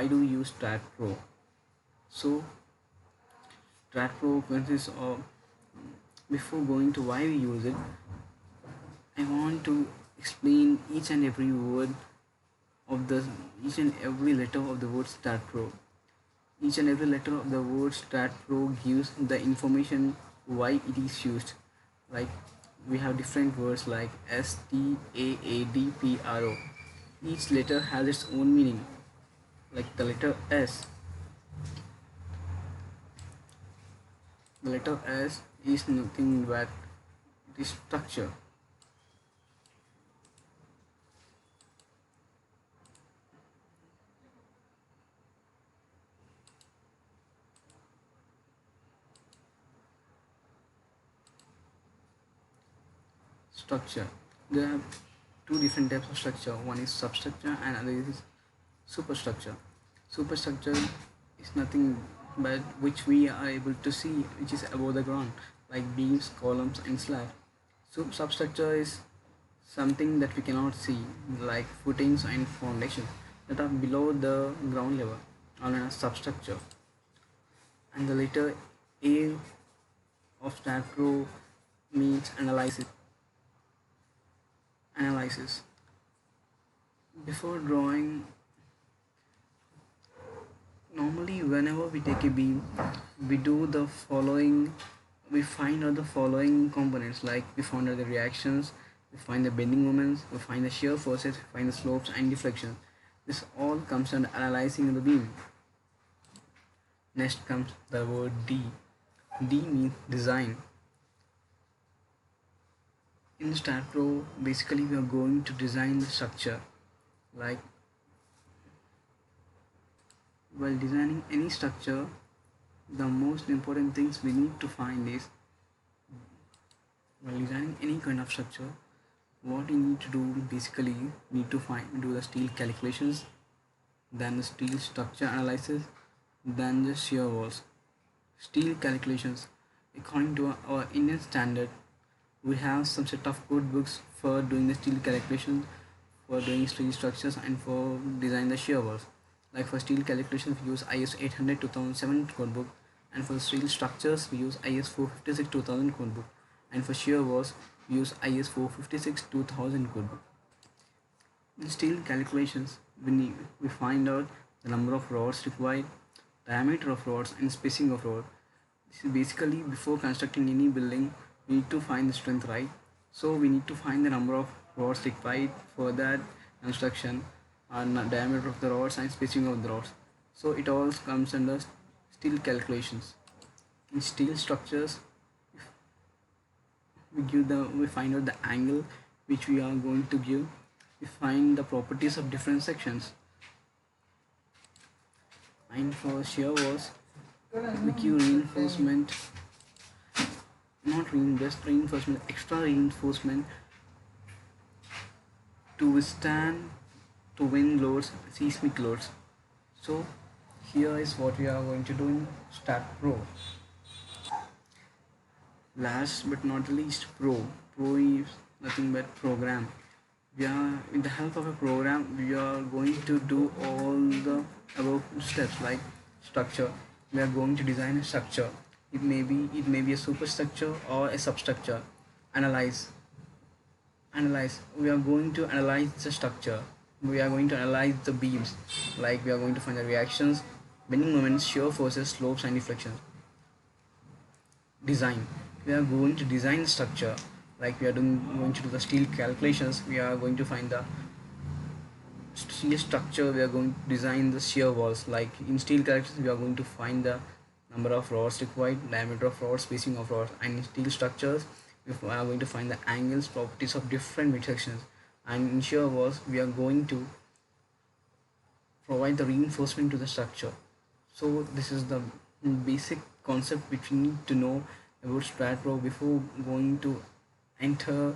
why do we use STAAD Pro? So STAAD Pro consists of, before going to why we use it, I want to explain each and every word of the each and every letter of the word STAAD Pro. Each and every letter of the word STAAD Pro gives the information why it is used. Like we have different words like STAAD PRO. Each letter has its own meaning. Like the letter S. The letter S is nothing but the structure. Structure. There are two different types of structure. One is substructure and other is superstructure. Superstructure is nothing but which we are able to see, which is above the ground, like beams, columns, and slab. So substructure is something that we cannot see, like footings and foundations that are below the ground level, on a substructure. And the letter A of STAAD Pro means analysis. Before drawing, normally whenever we take a beam, we do the following. We find out the following components, like we find out the reactions, we find the bending moments, we find the shear forces, we find the slopes and deflections. This all comes under analyzing the beam. Next comes the word D. D means design. In STAAD Pro, basically we are going to design the structure. Like while designing any structure, the most important things we need to find is, while designing any kind of structure, what we need to do, basically need to do the steel calculations, then the steel structure analysis, then the shear walls. Steel calculations, according to our Indian standard, we have some set of code books for doing the steel calculations, for doing steel structures, and for designing the shear walls. Like for steel calculations we use IS 800 2007 code book, and for steel structures we use IS 456 2000 code book, and for shear walls we use IS 456 2000 code book. In steel calculations, we find out the number of rods required, diameter of rods, and spacing of rods. This is basically, before constructing any building, we need to find the strength, right? So we need to find the number of rods required for that construction, and diameter of the rods and spacing of the rods. So it all comes under steel calculations. In steel structures, we find out the angle which we are going to give. We find the properties of different sections. And for shear walls, we give reinforcement, reinforcement, extra reinforcement to withstand to wind loads, seismic loads. So here is what we are going to do in STAAD Pro. Last but not least, Pro. Pro is nothing but program. We are, with the help of a program, we are going to do all the above steps, like structure. We are going to design a structure. It may be a superstructure or a substructure. Analyze. We are going to analyze the structure. We are going to analyze the beams. Like we are going to find the reactions, bending moments, shear forces, slopes, and deflections. Design. We are going to design the structure. Like we are going to do the steel calculations. We are going to find the steel structure. We are going to design the shear walls. Like in steel calculations, we are going to find the number of rods required, diameter of rods, spacing of rods. And in steel structures, we are going to find the angles, properties of different midsections. And in shear walls, we are going to provide the reinforcement to the structure. So this is the basic concept which we need to know about STAAD Pro before going to enter